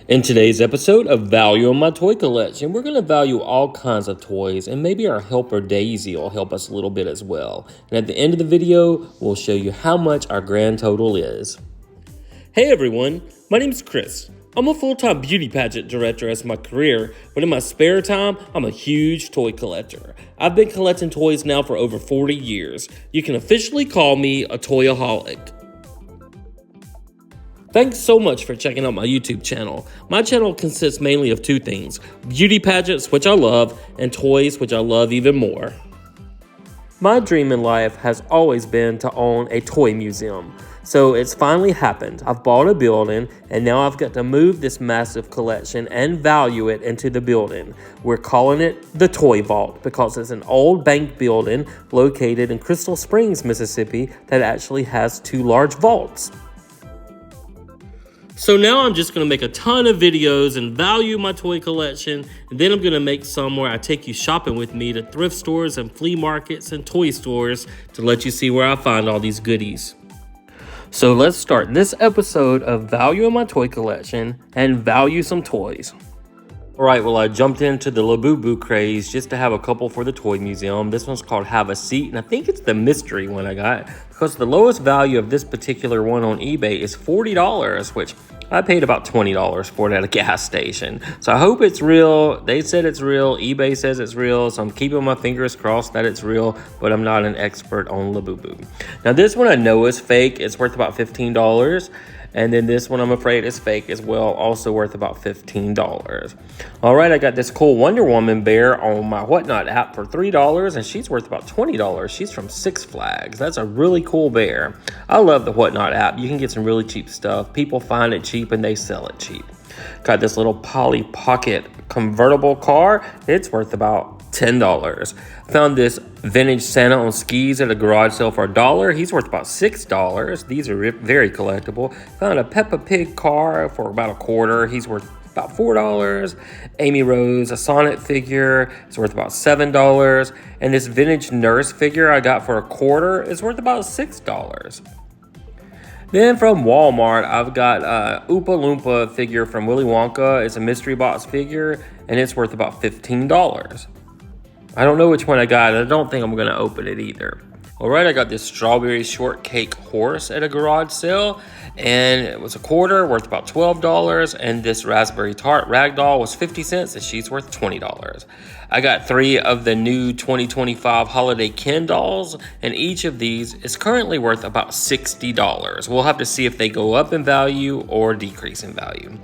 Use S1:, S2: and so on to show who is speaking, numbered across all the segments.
S1: In today's episode of Value on My Toy Collection, we're going to value all kinds of toys, and maybe our helper Daisy will help us a little bit as well. And at the end of the video, we'll show you how much our grand total is. Hey everyone, my name's Chris. I'm a full-time beauty pageant director as my career, but in my spare time, I'm a huge toy collector. I've been collecting toys now for over 40 years. You can officially call me a toyaholic. Thanks so much for checking out my YouTube channel. My channel consists mainly of two things: beauty pageants, which I love, and toys, which I love even more. My dream in life has always been to own a toy museum. So it's finally happened. I've bought a building, and now I've got to move this massive collection and value it into the building. We're calling it the Toy Vault because it's an old bank building located in Crystal Springs, Mississippi that actually has two large vaults. So now I'm just going to make a ton of videos and value my toy collection, and then I'm going to make some where I take you shopping with me to thrift stores and flea markets and toy stores to let you see where I find all these goodies. So let's start this episode of Value in My Toy Collection and value some toys. Alright, well I jumped into the Labubu craze just to have a couple for the toy museum. This one's called Have a Seat, and I think it's the mystery one I got because the lowest value of this particular one on eBay is $40, which I paid about $20 for it at a gas station. So I hope it's real. They said it's real. eBay says it's real, so I'm keeping my fingers crossed that it's real, but I'm not an expert on Labubu. Now this one I know is fake. It's worth about $15. And then this one I'm afraid is fake as well, also worth about $15. All right, I got this cool Wonder Woman bear on my Whatnot app for $3, and she's worth about $20. She's from Six Flags. That's a really cool bear. I love the Whatnot app. You can get some really cheap stuff. People find it cheap and they sell it cheap. Got this little Polly Pocket convertible car. It's worth about $10. Found this vintage Santa on skis at a garage sale for $1. He's worth about $6. These are very collectible. Found a Peppa Pig car for about $1. He's worth about $4. Amy Rose, a Sonic figure, is worth about $7. And this vintage nurse figure I got for $1 is worth about $6. Then from Walmart, I've got a Oompa Loompa figure from Willy Wonka. It's a mystery box figure, and it's worth about $15. I don't know which one I got. I don't think I'm going to open it either. All right, I got this strawberry shortcake horse at a garage sale, and it was $1, worth about $12. And this raspberry tart ragdoll was 50 cents, and she's worth $20. I got 3 of the new 2025 holiday Ken dolls, and each of these is currently worth about $60. We'll have to see if they go up in value or decrease in value.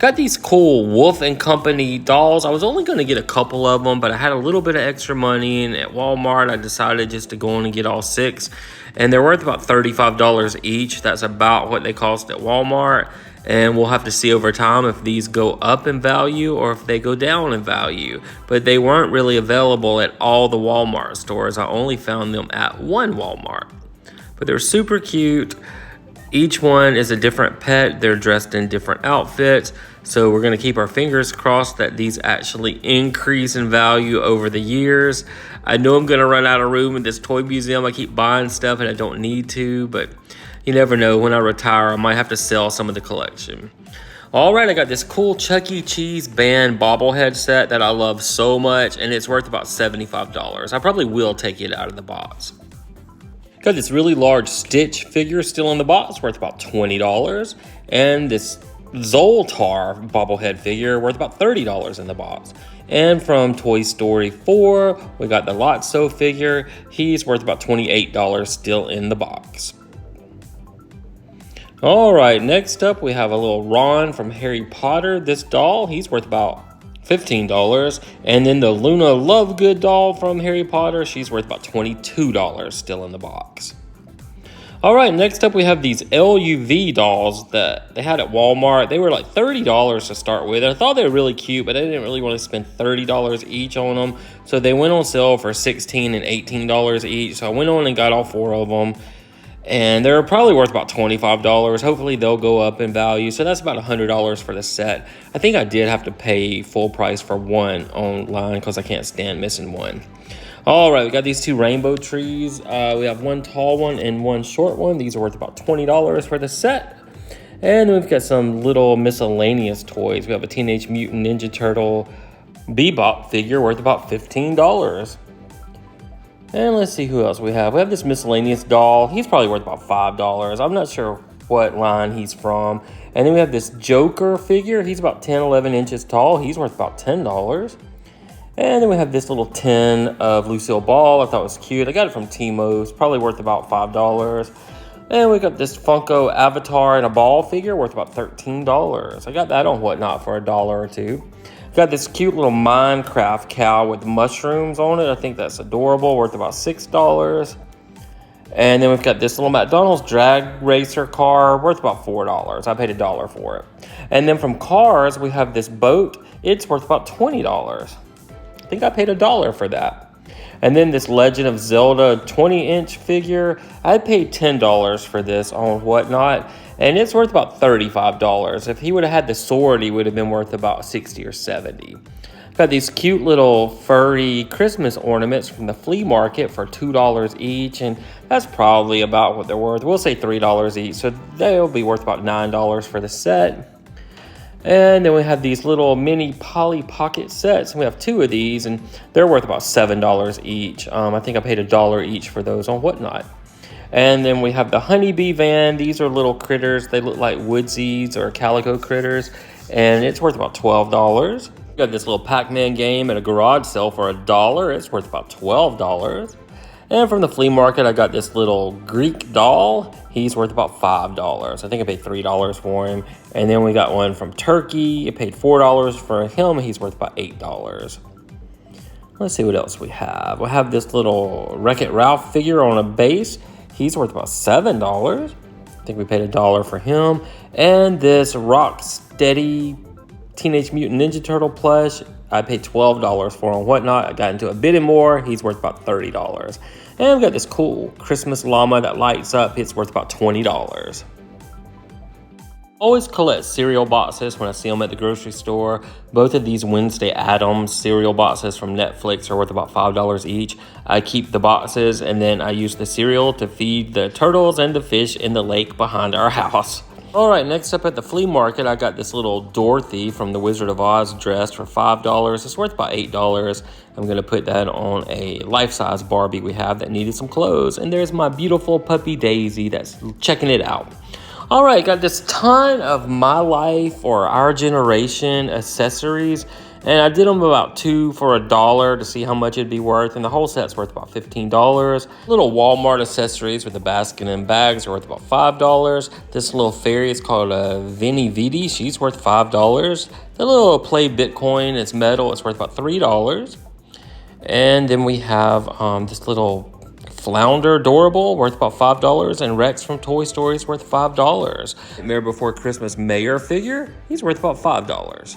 S1: Got these cool Wolf & Company dolls. I was only going to get a couple of them, but I had a little bit of extra money, and at Walmart I decided just to go on and get all 6. And they're worth about $35 each. That's about what they cost at Walmart. And we'll have to see over time if these go up in value or if they go down in value. But they weren't really available at all the Walmart stores. I only found them at one Walmart. But they're super cute. Each one is a different pet. They're dressed in different outfits. So we're going to keep our fingers crossed that these actually increase in value over the years. I know I'm going to run out of room in this toy museum. I keep buying stuff and I don't need to, but you never know. When I retire, I might have to sell some of the collection. All right, I got this cool Chuck E. Cheese band bobblehead set that I love so much, and it's worth about $75. I probably will take it out of the box. Got this really large Stitch figure still in the box, worth about $20. And this Zoltar bobblehead figure worth about $30 in the box. And from Toy Story 4, we got the Lotso figure. He's worth about $28 still in the box. All right, next up we have a little Ron from Harry Potter. This doll, he's worth about $15. And then the Luna Lovegood doll from Harry Potter, she's worth about $22 still in the box. All right, next up we have these LUV dolls that they had at Walmart. They were like $30 to start with. I thought they were really cute, but I didn't really want to spend $30 each on them. So they went on sale for $16 and $18 each. So I went on and got all 4 of them. And they're probably worth about $25. Hopefully they'll go up in value. So that's about $100 for the set. I think I did have to pay full price for one online because I can't stand missing one. All right, we got these 2 rainbow trees. We have one tall one and one short one. These are worth about $20 for the set. And then we've got some little miscellaneous toys. We have a Teenage Mutant Ninja Turtle Bebop figure worth about $15. And let's see who else we have. We have this miscellaneous doll. He's probably worth about $5. I'm not sure what line he's from. And then we have this Joker figure. He's about 10, 11 inches tall. He's worth about $10. And then we have this little tin of Lucille Ball. I thought it was cute. I got it from Timo. It's probably worth about $5. And we got this Funko Avatar and a ball figure worth about $13. I got that on Whatnot for $1 or $2. Got this cute little Minecraft cow with mushrooms on it. I think that's adorable, worth about $6. And then we've got this little McDonald's drag racer car worth about $4. I paid $1 for it. And then from Cars, we have this boat. It's worth about $20. I think I paid $1 for that. And then this Legend of Zelda 20-inch figure. I paid $10 for this on Whatnot. And it's worth about $35. If he would have had the sword, he would have been worth about $60 or $70. Got these cute little furry Christmas ornaments from the flea market for $2 each, and that's probably about what they're worth. We'll say $3 each, so they'll be worth about $9 for the set. And then we have these little mini Polly Pocket sets, and we have 2 of these, and they're worth about $7 each. I think I paid $1 each for those on Whatnot. And then we have the Honeybee Van. These are little critters. They look like woodsies or calico critters. And it's worth about $12. Got this little Pac-Man game at a garage sale for $1. It's worth about $12. And from the flea market, I got this little Greek doll. He's worth about $5. I think I paid $3 for him. And then we got one from Turkey. I paid $4 for him. He's worth about $8. Let's see what else we have. We have this little Wreck-It Ralph figure on a base. He's worth about $7. I think we paid $1 for him. And this Rocksteady Teenage Mutant Ninja Turtle plush, I paid $12 for on Whatnot. I got into a bit more. He's worth about $30. And we got this cool Christmas llama that lights up. It's worth about $20. Always collect cereal boxes when I see them at the grocery store. Both of these Wednesday Addams cereal boxes from Netflix are worth about $5 each. I keep the boxes and then I use the cereal to feed the turtles and the fish in the lake behind our house. All right, next up at the flea market, I got this little Dorothy from the Wizard of Oz dress for $5. It's worth about $8. I'm going to put that on a life-size Barbie we have that needed some clothes. And there's my beautiful puppy Daisy that's checking it out. All right, got this ton of My Life or Our Generation accessories, and I did them about 2 for $1 to see how much it'd be worth, and the whole set's worth about $15. Little Walmart accessories with the basket and bags are worth about $5. This little fairy is called a Vinny Vidi. She's worth $5. The little Play Bitcoin, it's metal, it's worth about $3. And then we have this little Flounder Adorable, worth about $5, and Rex from Toy Story is worth $5. Mayor Before Christmas Mayor figure, he's worth about $5.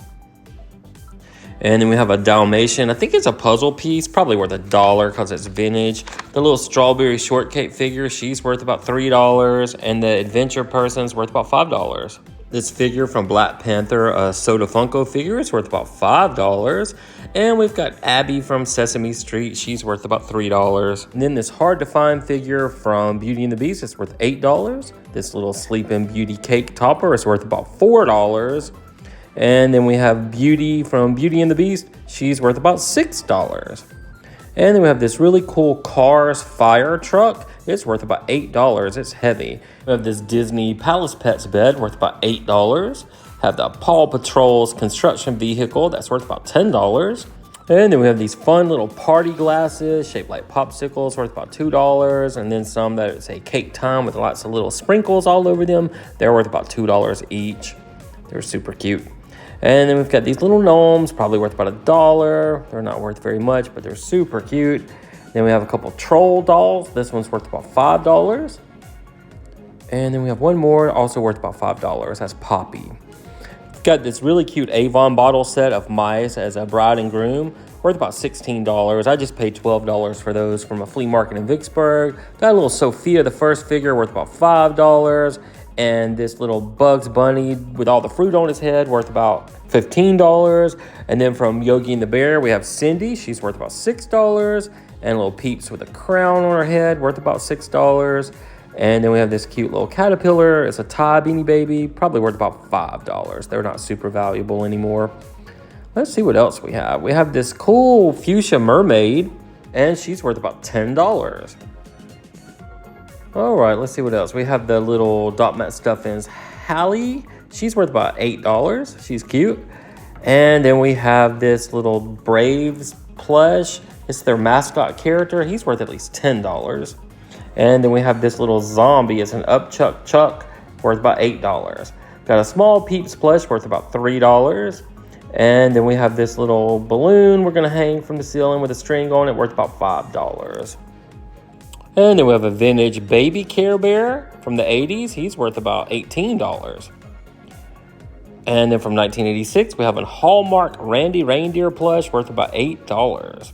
S1: And then we have a Dalmatian. I think it's a puzzle piece, probably worth $1 because it's vintage. The little Strawberry Shortcake figure, she's worth about $3, and the Adventure Person's worth about $5. This figure from Black Panther, a Soda Funko figure, is worth about $5. And we've got Abby from Sesame Street. She's worth about $3. And then this hard to find figure from Beauty and the Beast is worth $8. This little Sleeping Beauty cake topper is worth about $4. And then we have Beauty from Beauty and the Beast. She's worth about $6. And then we have this really cool Cars fire truck. It's worth about $8. It's heavy. We have this Disney Palace Pets bed worth about $8. Have the Paw Patrol's construction vehicle that's worth about $10. And then we have these fun little party glasses shaped like popsicles worth about $2. And then some that say Cake Time with lots of little sprinkles all over them. They're worth about $2 each. They're super cute. And then we've got these little gnomes, probably worth about $1. They're not worth very much, but they're super cute. Then we have a couple troll dolls. This one's worth about $5. And then we have one more, also worth about $5. That's Poppy. We've got this really cute Avon bottle set of mice as a bride and groom, worth about $16. I just paid $12 for those from a flea market in Vicksburg. Got a little Sophia, the first figure, worth about $5. And this little Bugs Bunny with all the fruit on his head, worth about $15. And then from Yogi and the Bear, we have Cindy. She's worth about $6. And little Peeps with a crown on her head, worth about $6. And then we have this cute little caterpillar. It's a tie Beanie Baby, probably worth about $5. They're not super valuable anymore. Let's see what else we have. We have this cool fuchsia mermaid, and she's worth about $10. All right, let's see what else. We have the little Dot Mat Stuffins Hallie. She's worth about $8. She's cute. And then we have this little Braves plush. It's their mascot character. He's worth at least $10. And then we have this little zombie. It's an Upchuck Chuck, worth about $8. Got a small Peeps plush worth about $3. And then we have this little balloon we're gonna hang from the ceiling with a string on it, worth about $5. And then we have a vintage baby Care Bear from the 80s. He's worth about $18. And then from 1986, we have a Hallmark Randy Reindeer plush worth about $8.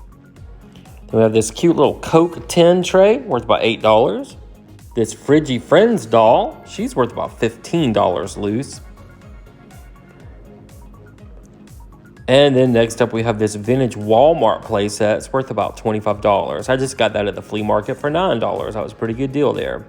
S1: Then we have this cute little Coke tin tray worth about $8. This Friggy Friends doll, she's worth about $15 loose. And then next up, we have this vintage Walmart playset. It's worth about $25. I just got that at the flea market for $9. That was a pretty good deal there.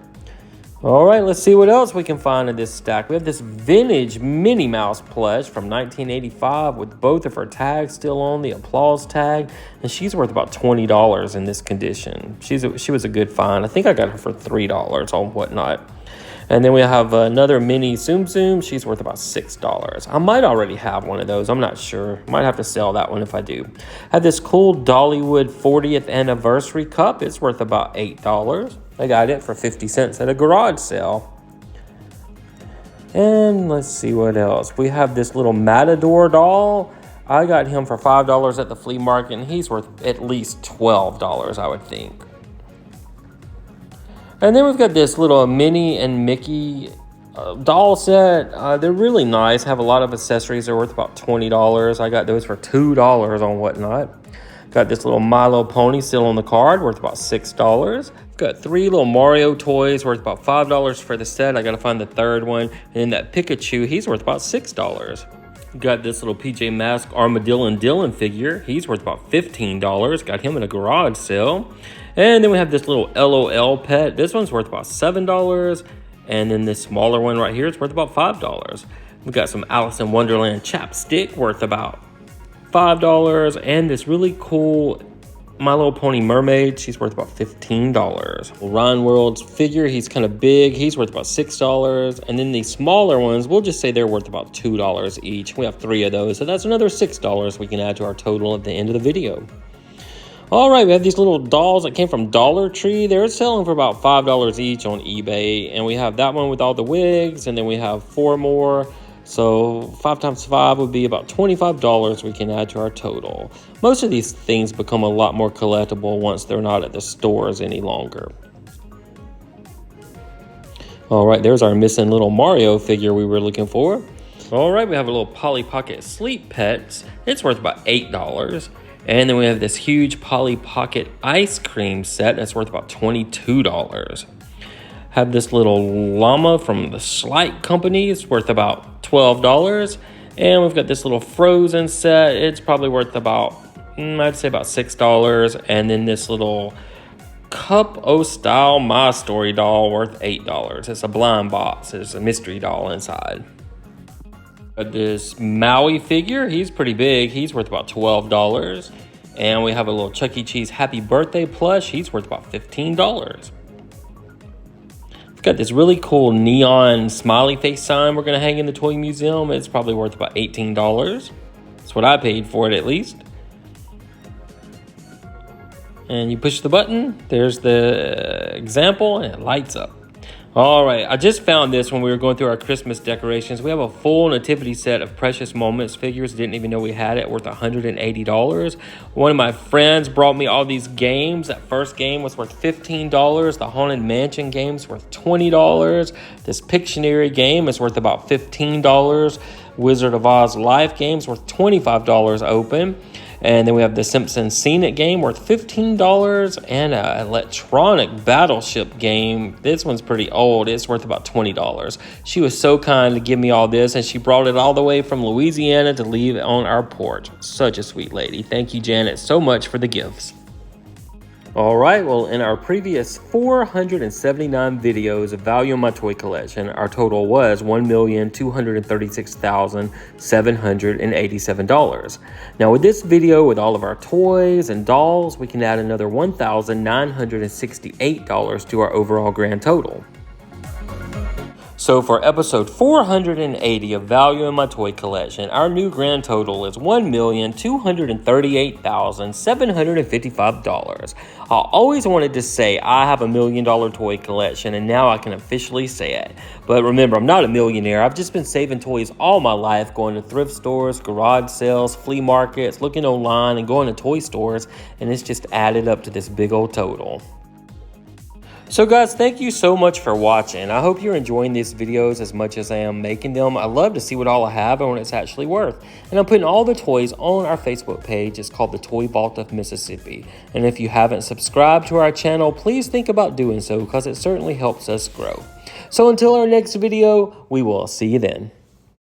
S1: All right, let's see what else we can find in this stack. We have this vintage Minnie Mouse plush from 1985 with both of her tags still on, the applause tag, and she's worth about $20 in this condition. She was a good find. I think I got her for $3 on Whatnot. And then we have another mini Tsum Tsum. She's worth about $6. I might already have one of those. I'm not sure. Might have to sell that one if I do. I have this cool Dollywood 40th anniversary cup. It's worth about $8. I got it for 50 cents at a garage sale. And let's see what else. We have this little Matador doll. I got him for $5 at the flea market, and he's worth at least $12, I would think. And then we've got this little Minnie and Mickey doll set. They're really nice, have a lot of accessories. They're worth about $20. I got those for $2 on Whatnot. Got this little My Little Pony still on the card, worth about $6. Got 3 little Mario toys worth about $5 for the set. I gotta find the third one. And then that Pikachu, he's worth about $6. Got this little PJ Masks Armadillo Dylan figure. He's worth about $15. Got him in a garage sale. And then we have this little LOL pet. This one's worth about $7. And then this smaller one right here is worth about $5. We got some Alice in Wonderland chapstick worth about $5. And this really cool My Little Pony mermaid. She's worth about $15. Ryan World's figure. He's kind of big. He's worth about $6. And then these smaller ones, we'll just say they're worth about $2 each. We have 3 of those. So that's another $6 we can add to our total at the end of the video. All right, we have these little dolls that came from Dollar Tree. They're selling for about $5 each on eBay. And we have that one with all the wigs, and then we have 4 more. So 5 times 5 would be about $25 we can add to our total. Most of these things become a lot more collectible once they're not at the stores any longer. All right, there's our missing little Mario figure we were looking for. All right, we have a little Polly Pocket Sleep Pets. It's worth about $8. And then we have this huge Polly Pocket ice cream set that's worth about $22. Have this little llama from the Schleich Company. It's worth about $12. And we've got this little Frozen set. It's probably worth about, I'd say about $6. And then this little Cup O Style My Story doll worth $8. It's a blind box. There's a mystery doll inside. This Maui figure, he's pretty big. He's worth about $12. And we have a little Chuck E. Cheese Happy Birthday plush. He's worth about $15. We've got this really cool neon smiley face sign we're going to hang in the toy museum. It's probably worth about $18. That's what I paid for it, at least. And you push the button. There's the example, and it lights up. All right, I just found this when we were going through our Christmas decorations. We have a full nativity set of Precious Moments figures. Didn't even know we had it, worth $180. One of my friends brought me all these games. That first game was worth $15. The Haunted Mansion game's worth $20. This Pictionary game is worth about $15. Wizard of Oz Life game's worth $25 open. And then we have the Simpsons Scene It game worth $15 and an electronic battleship game. This one's pretty old. It's worth about $20. She was so kind to give me all this, and she brought it all the way from Louisiana to leave on our porch. Such a sweet lady. Thank you, Janet, so much for the gifts. All right, well, in our previous 479 videos of value in my toy collection, our total was $1,236,787. Now, with this video, with all of our toys and dolls, we can add another $1,968 to our overall grand total. So for episode 480 of Value in My Toy Collection, our new grand total is $1,238,755. I always wanted to say I have $1 million toy collection, and now I can officially say it. But remember, I'm not a millionaire. I've just been saving toys all my life, going to thrift stores, garage sales, flea markets, looking online, and going to toy stores, and it's just added up to this big old total. So guys, thank you so much for watching. I hope you're enjoying these videos as much as I am making them. I love to see what all I have and what it's actually worth. And I'm putting all the toys on our Facebook page. It's called the Toy Vault of Mississippi. And if you haven't subscribed to our channel, please think about doing so because it certainly helps us grow. So until our next video, we will see you then.